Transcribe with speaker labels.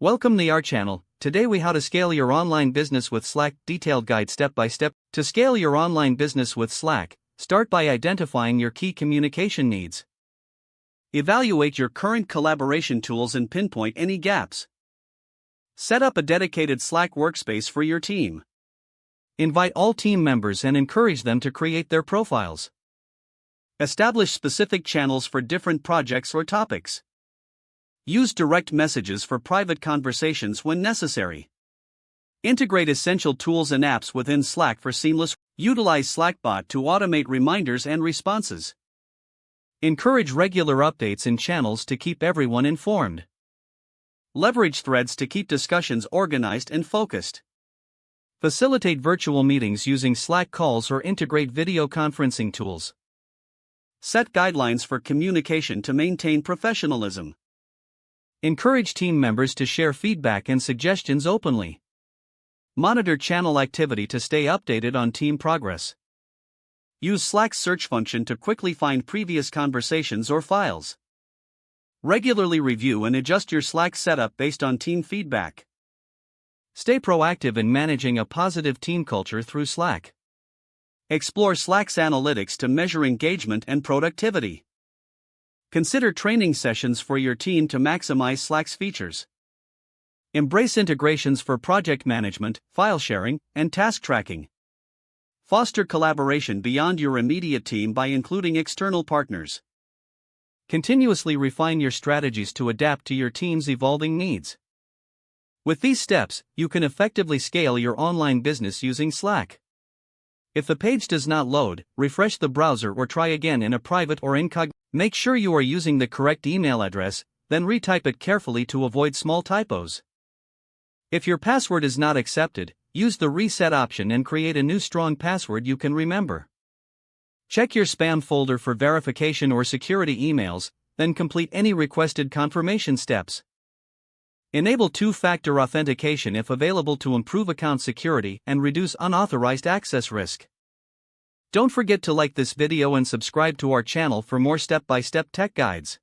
Speaker 1: Welcome to our channel. Today we how to scale your online business with Slack. Detailed guide step by step. To scale your online business with Slack, start by identifying your key communication needs. Evaluate your current collaboration tools and pinpoint any gaps. Set up a dedicated Slack workspace for your team. Invite all team members and encourage them to create their profiles. Establish specific channels for different projects or topics. Use direct messages for private conversations when necessary. Integrate essential tools and apps within Slack for seamless. Utilize Slackbot to automate reminders and responses. Encourage regular updates in channels to keep everyone informed. Leverage threads to keep discussions organized and focused. Facilitate virtual meetings using Slack calls or integrate video conferencing tools. Set guidelines for communication to maintain professionalism. Encourage team members to share feedback and suggestions openly. Monitor channel activity to stay updated on team progress. Use Slack's search function to quickly find previous conversations or files. Regularly review and adjust your Slack setup based on team feedback. Stay proactive in managing a positive team culture through Slack. Explore Slack's analytics to measure engagement and productivity. Consider training sessions for your team to maximize Slack's features. Embrace integrations for project management, file sharing, and task tracking. Foster collaboration beyond your immediate team by including external partners. Continuously refine your strategies to adapt to your team's evolving needs. With these steps, you can effectively scale your online business using Slack. If the page does not load, refresh the browser or try again in a private or incognito. Make sure you are using the correct email address, then retype it carefully to avoid small typos. If your password is not accepted, use the reset option and create a new strong password you can remember. Check your spam folder for verification or security emails, then complete any requested confirmation steps. Enable two-factor authentication if available to improve account security and reduce unauthorized access risk. Don't forget to like this video and subscribe to our channel for more step-by-step tech guides.